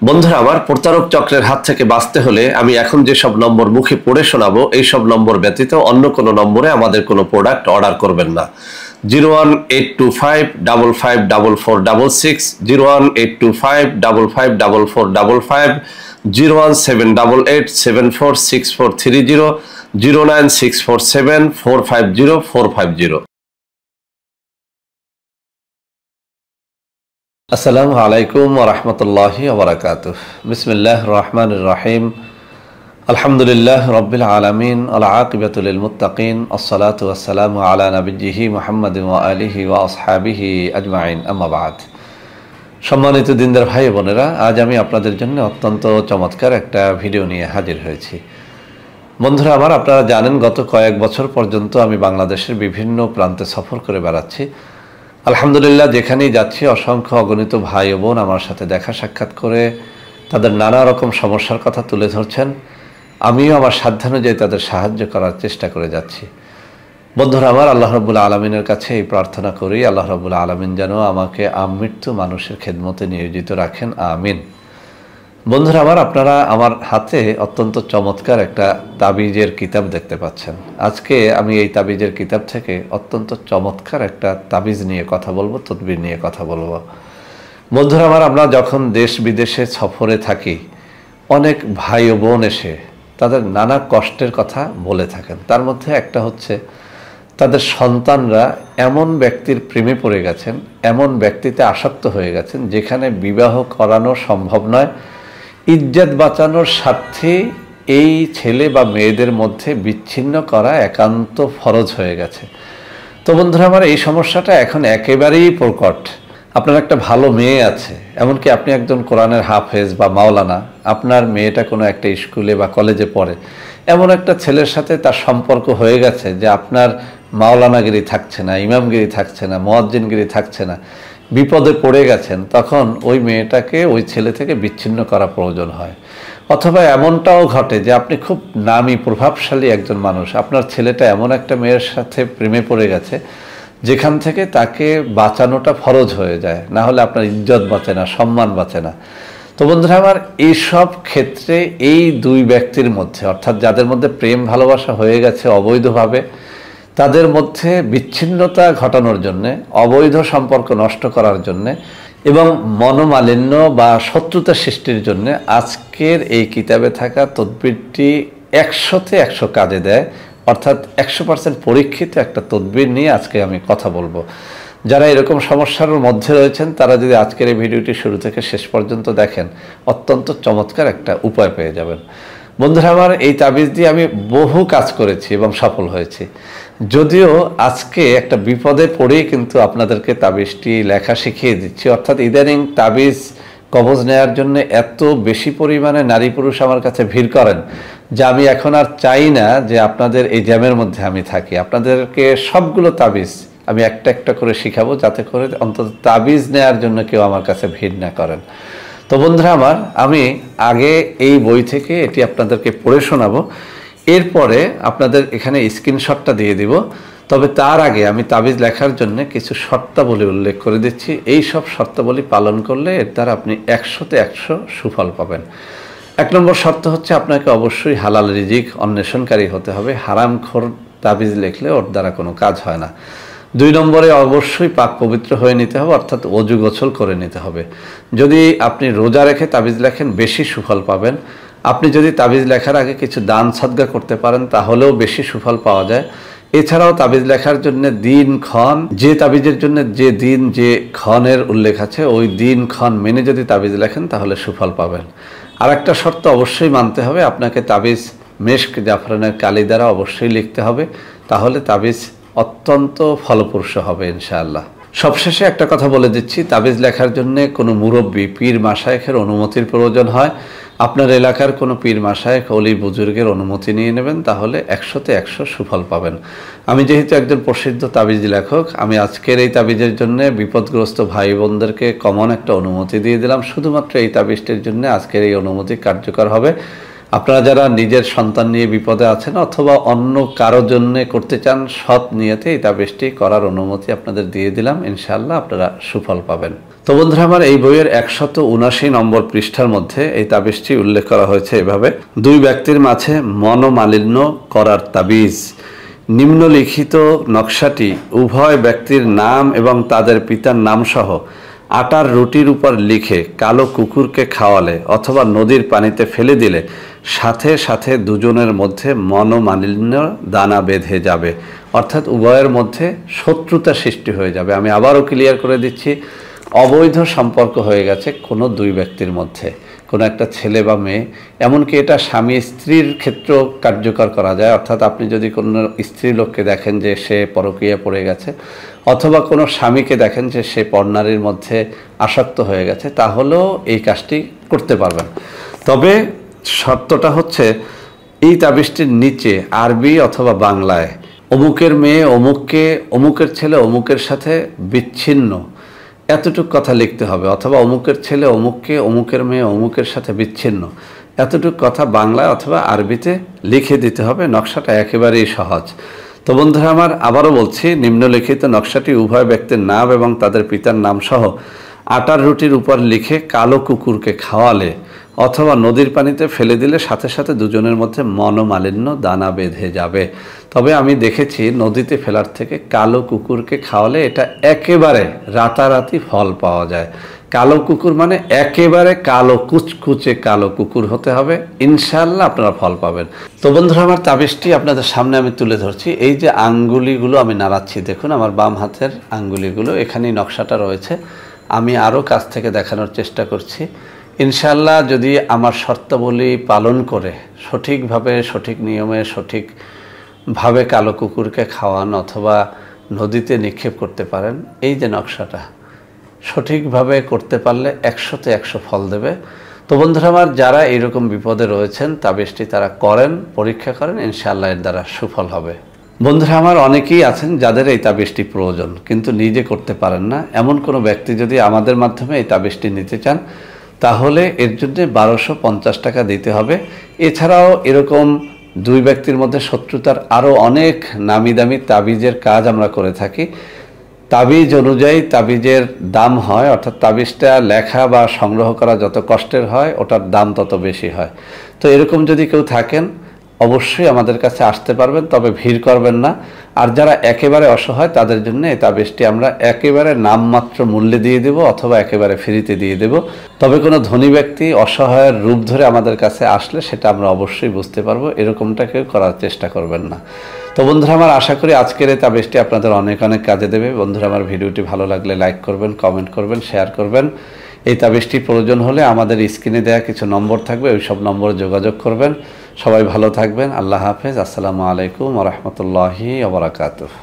বন্ধুরা আমার, প্রতারক চক্রের হাত থেকে বাঁচতে হলে আমি এখন যেসব নম্বর মুখে পড়ে শোনাবো এই সব নম্বর ব্যতীত অন্য কোনো নম্বরে আমাদের কোনো প্রোডাক্ট অর্ডার করবেন না। 01825554466, 01825554455, 01788746430, 09647450450। আসসালামু আলাইকুম ওয়া রাহমাতুল্লাহি ওয়া বারাকাতুহু। বিসমিল্লাহির রহমানির রহিম। আলহামদুলিল্লাহ রাব্বিল আলামিন, আল আকিবাতু লিল মুত্তাকিন, আসসালাতু ওয়াসসালামু আলা নাবিয়্যিহি মুহাম্মাদিন ওয়া আলিহি ওয়া আসহাবিহি আজমাইন, আম্মা বা'দ। সম্মানিত দিনদার ভাই বোনেরা, আজ আমি আপনাদের জন্য অত্যন্ত চমৎকার একটা ভিডিও নিয়ে হাজির হয়েছি। বন্ধুরা আমার, আপনারা জানেন গত কয়েক বছর পর্যন্ত আমি বাংলাদেশের বিভিন্ন প্রান্তে সফর করে বেড়াচ্ছি। আলহামদুলিল্লাহ, যেখানেই যাচ্ছি অসংখ্য অগণিত ভাই ও বোন আমার সাথে দেখা সাক্ষাৎ করে তাদের নানা রকম সমস্যার কথা তুলে ধরছেন। আমিও আমার সাধ্যানুযায়ী তাদের সাহায্য করার চেষ্টা করে যাচ্ছি। বন্ধুরা আমার, আল্লাহ রাব্বুল আলামিনের কাছে এই প্রার্থনা করি, আল্লাহ রাব্বুল আলামিন যেন আমাকে আমৃত্যু মানুষের খেদমতে নিয়োজিত রাখেন, আমিন। বন্ধুরা আমার, আপনারা আমার হাতে অত্যন্ত চমৎকার একটা তাবিজের কিতাব দেখতে পাচ্ছেন। আজকে আমি এই তাবিজের কিতাব থেকে অত্যন্ত চমৎকার একটা তাবিজ নিয়ে কথা বলবো, তদবির নিয়ে কথা বলবো। বন্ধুরা আমার, আমরা যখন দেশ বিদেশে সফরে থাকি, অনেক ভাই ও বোন এসে তাদের নানা কষ্টের কথা বলে থাকেন। তার মধ্যে একটা হচ্ছে তাদের সন্তানরা এমন ব্যক্তির প্রেমে পড়ে গেছেন, এমন ব্যক্তিতে আসক্ত হয়ে গেছেন যেখানে বিবাহ করানো সম্ভব নয়। ইজ্জত বাঁচানোর স্বার্থে এই ছেলে বা মেয়েদের মধ্যে বিচ্ছিন্ন করা একান্ত ফরজ হয়ে গেছে। তো বন্ধুরা আমার, এই সমস্যাটা এখন একেবারেই প্রকট। আপনার একটা ভালো মেয়ে আছে, এমনকি আপনি একজন কোরআনের হাফেজ বা মাওলানা, আপনার মেয়েটা কোনো একটা স্কুলে বা কলেজে পড়ে, এমন একটা ছেলের সাথে তার সম্পর্ক হয়ে গেছে যে আপনার মাওলানাগিরি থাকছে না, ইমামগিরি থাকছে না, মুয়াজ্জিনগিরি থাকছে না, বিপদে পড়ে গেছেন। তখন ওই মেয়েটাকে ওই ছেলে থেকে বিচ্ছিন্ন করা প্রয়োজন হয়। অথবা এমনটাও ঘটে যে আপনি খুব নামী প্রভাবশালী একজন মানুষ, আপনার ছেলেটা এমন একটা মেয়ের সাথে প্রেমে পড়ে গেছে যেখান থেকে তাকে বাঁচানোটা ফরজ হয়ে যায়, না হলে আপনার ইজ্জত বাঁচে না, সম্মান বাঁচে না। তো বন্ধুরা আমার, এইসব ক্ষেত্রে এই দুই ব্যক্তির মধ্যে, অর্থাৎ যাদের মধ্যে প্রেম ভালোবাসা হয়ে গেছে অবৈধভাবে, তাদের মধ্যে বিচ্ছিন্নতা ঘটানোর জন্যে, অবৈধ সম্পর্ক নষ্ট করার জন্যে এবং মনোমালিন্য বা শত্রুতা সৃষ্টির জন্যে আজকের এই কিতাবে থাকা তদবিরটি 100তে 100 কাজে দেয়। অর্থাৎ 100% পরীক্ষিত একটা তদবির নিয়ে আজকে আমি কথা বলবো। যারা এরকম সমস্যার মধ্যে রয়েছেন তারা যদি আজকের এই ভিডিওটি শুরু থেকে শেষ পর্যন্ত দেখেন, অত্যন্ত চমৎকার একটা উপায় পেয়ে যাবেন। বন্ধুরা আমার, এই তাবিজ দিয়ে আমি বহু কাজ করেছি এবং সফল হয়েছি। যদিও আজকে একটা বিপদে পড়েই কিন্তু আপনাদেরকে তাবিজটি লেখা শিখিয়ে দিচ্ছি। অর্থাৎ ইদানিং তাবিজ কবজ নেওয়ার জন্য এত বেশি পরিমাণে নারী পুরুষ আমার কাছে ভিড় করেন যে আমি এখন আর চাই না যে আপনাদের এই জ্যামের মধ্যে আমি থাকি। আপনাদেরকে সবগুলো তাবিজ আমি একটা একটা করে শিখাবো, যাতে করে অন্তত তাবিজ নেওয়ার জন্য কেউ আমার কাছে ভিড় না করেন। তো বন্ধুরা আমার, আমি আগে এই বই থেকে এটি আপনাদেরকে পড়ে শোনাবো, এরপরে আপনাদের এখানে স্ক্রিনশটটা দিয়ে দিব। তবে তার আগে আমি তাবিজ লেখার জন্য কিছু শর্তাবলী উল্লেখ করে দিচ্ছি। এই সব শর্তাবলী পালন করলে এর দ্বারা আপনি 100তে 100 সুফল পাবেন। 1 নম্বর শর্ত হচ্ছে আপনাকে অবশ্যই হালাল রিজিক অন্বেষণকারী হতে হবে। হারামখোর তাবিজ লিখলে ওর দ্বারা কোনো কাজ হয় না। 2 নম্বরে অবশ্যই পাক পবিত্র হয়ে নিতে হবে, অর্থাৎ ওযু গোসল করে নিতে হবে। যদি আপনি রোজা রেখে তাবিজ লেখেন বেশি সুফল পাবেন। আপনি যদি তাবিজ লেখার আগে কিছু দান সদকা করতে পারেন তাহলেও বেশি সুফল পাওয়া যায়। এছাড়াও তাবিজ লেখার জন্য দিন ক্ষণ, যে তাবিজের জন্য যে দিন যে ক্ষণের উল্লেখ আছে ওই দিন ক্ষণ মেনে যদি তাবিজ লেখেন তাহলে সুফল পাবেন। আর একটা শর্ত অবশ্যই মানতে হবে, আপনাকে তাবিজ মেশক জাফরানের কালি দ্বারা অবশ্যই লিখতে হবে, তাহলে তাবিজ অত্যন্ত ফলপ্রসূ হবে ইনশাআল্লাহ। সবশেষে একটা কথা বলে দিচ্ছি, তাবিজ লেখার জন্য কোনো মুরব্বী পীর মাশায়েখের অনুমতির প্রয়োজন হয়। আপনার এলাকার কোনো পীর মাশায়েখ ওলি বুজুর্গের অনুমতি নিয়ে নেবেন, তাহলে 100তে 100 সুফল পাবেন। আমি যেহেতু একজন প্রসিদ্ধ তাবিজ লেখক, আমি আজকের এই তাবিজের জন্য বিপদগ্রস্ত ভাই বোনদেরকে কমন একটা অনুমতি দিয়ে দিলাম। শুধুমাত্র এই তাবিজটির জন্য আজকের এই অনুমতি কার্যকর হবে। আপনারা যারা নিজের সন্তান নিয়ে বিপদে আছেন অথবা অন্য কারো জন্য করতে চান, সৎ নিয়তে এই তাবিজটি করার অনুমতি আপনাদের দিয়ে দিলাম। ইনশাআল্লাহ আপনারা সুফল পাবেন। তো বন্ধুরা আমার, এই বইয়ের 179 নম্বর পৃষ্ঠার মধ্যে এই তাবিজটি উল্লেখ করা হয়েছে এভাবে: দুই ব্যক্তির মাঝে মনোমালিন্য করার তাবিজ। নিম্নলিখিত নকশাটি উভয় ব্যক্তির নাম এবং তাদের পিতার নাম সহ আটার রুটির উপর লিখে কালো কুকুরকে খাওয়ালে অথবা নদীর পানিতে ফেলে দিলে সাথে সাথে দুজনের মধ্যে মনোমালিন্য দানা বেঁধে যাবে, অর্থাৎ উভয়ের মধ্যে শত্রুতা সৃষ্টি হয়ে যাবে। আমি আবারও ক্লিয়ার করে দিচ্ছি, অবৈধ সম্পর্ক হয়ে গেছে কোনো দুই ব্যক্তির মধ্যে, কোনো একটা ছেলে বা মেয়ে, এমনকি এটা স্বামী স্ত্রীর ক্ষেত্রেও কার্যকর করা যায়। অর্থাৎ আপনি যদি কোনো স্ত্রী লোককে দেখেন যে সে পরকীয়া পড়ে গেছে, অথবা কোনো স্বামীকে দেখেন যে সে পরনারীর মধ্যে আসক্ত হয়ে গেছে, তাহলেও এই কাজটি করতে পারবেন। তবে শর্তটা হচ্ছে, এই তাবিজটির নিচে আরবি অথবা বাংলায় অমুকের মেয়ে অমুককে, অমুকের ছেলে অমুকের সাথে বিচ্ছিন্ন, এতটুক কথা লিখতে হবে, অথবা অমুকের ছেলে অমুককে, অমুকের মেয়ে অমুকের সাথে বিচ্ছিন্ন, এতটুক কথা বাংলায় অথবা আরবিতে লিখে দিতে হবে। নকশাটা একেবারেই সহজ। তো বন্ধুরা আমার, আবারও বলছি, নিম্নলিখিত নকশাটি উভয় ব্যক্তির নাম এবং তাদের পিতার নাম সহ আটার রুটির উপর লিখে কালো কুকুরকে খাওয়ালে অথবা নদীর পানিতে ফেলে দিলে সাথে সাথে দুজনের মধ্যে মনোমালিন্য দানা বেঁধে যাবে। তবে আমি দেখেছি নদীতে ফেলার থেকে কালো কুকুরকে খাওয়ালে এটা একেবারে রাতারাতি ফল পাওয়া যায়। কালো কুকুর মানে একেবারে কালো, কুচকুচে কালো কুকুর হতে হবে, ইনশাআল্লাহ আপনারা ফল পাবেন। তো বন্ধুরা আমার, তাবিজটি আপনাদের সামনে আমি তুলে ধরছি। এই যে আঙ্গুলিগুলো আমি নাড়াচ্ছি, দেখুন আমার বাম হাতের আঙ্গুলিগুলো, এখানেই নকশাটা রয়েছে। আমি আরও কাছ থেকে দেখানোর চেষ্টা করছি। ইনশাআল্লাহ যদি আমার শর্তাবলী পালন করে সঠিকভাবে, সঠিক নিয়মে, সঠিকভাবে কালো কুকুরকে খাওয়ান অথবা নদীতে নিক্ষেপ করতে পারেন, এই যে নকশাটা সঠিকভাবে করতে পারলে 100তে 100 ফল দেবে। তো বন্ধুরা আমার, যারা এইরকম বিপদে রয়েছেন তাবিজটি তারা করেন, পরীক্ষা করেন, ইনশাআল্লাহ এর দ্বারা সুফল হবে। বন্ধুরা আমার, অনেকেই আছেন যাদের এই তাবিজটি প্রয়োজন কিন্তু নিজে করতে পারেন না। এমন কোনো ব্যক্তি যদি আমাদের মাধ্যমে এই তাবিজটি নিতে চান, তাহলে এর জন্য 1250 টাকা দিতে হবে। এছাড়াও এরকম দুই ব্যক্তির মধ্যে শত্রুতার আরও অনেক নামি দামি তাবিজের কাজ আমরা করে থাকি। তাবিজ অনুযায়ী তাবিজের দাম হয়, অর্থাৎ তাবিজটা লেখা বা সংগ্রহ করা যত কষ্টের হয়, ওটার দাম তত বেশি হয়। তো এরকম যদি কেউ থাকেন, অবশ্যই আমাদের কাছে আসতে পারবেন, তবে ভিড় করবেন না। আর যারা একেবারে অসহায় তাদের জন্য এই তাবিজটি আমরা একেবারে নামমাত্র মূল্যে দিয়ে দেব অথবা একেবারে ফ্রিতে দিয়ে দেব। তবে কোনো ধনী ব্যক্তি অসহায়ের রূপ ধরে আমাদের কাছে আসলে সেটা আমরা অবশ্যই বুঝতে পারবো, এরকমটা কেউ করার চেষ্টা করবেন না। তো বন্ধুরা আমার, আশা করি আজকের এই তাবিজটি আপনাদের অনেক অনেক কাজে দেবে। বন্ধুরা আমার, ভিডিওটি ভালো লাগলে লাইক করবেন, কমেন্ট করবেন, শেয়ার করবেন। এই তাবিজটির প্রয়োজন হলে আমাদের স্ক্রিনে দেওয়া কিছু নম্বর থাকবে, ওই সব নম্বরে যোগাযোগ করবেন। সবাই ভালো থাকবেন। আল্লাহ হাফেজ। আসসালামু আলাইকুম ওয়া রাহমাতুল্লাহি ওয়া বারাকাতুহু।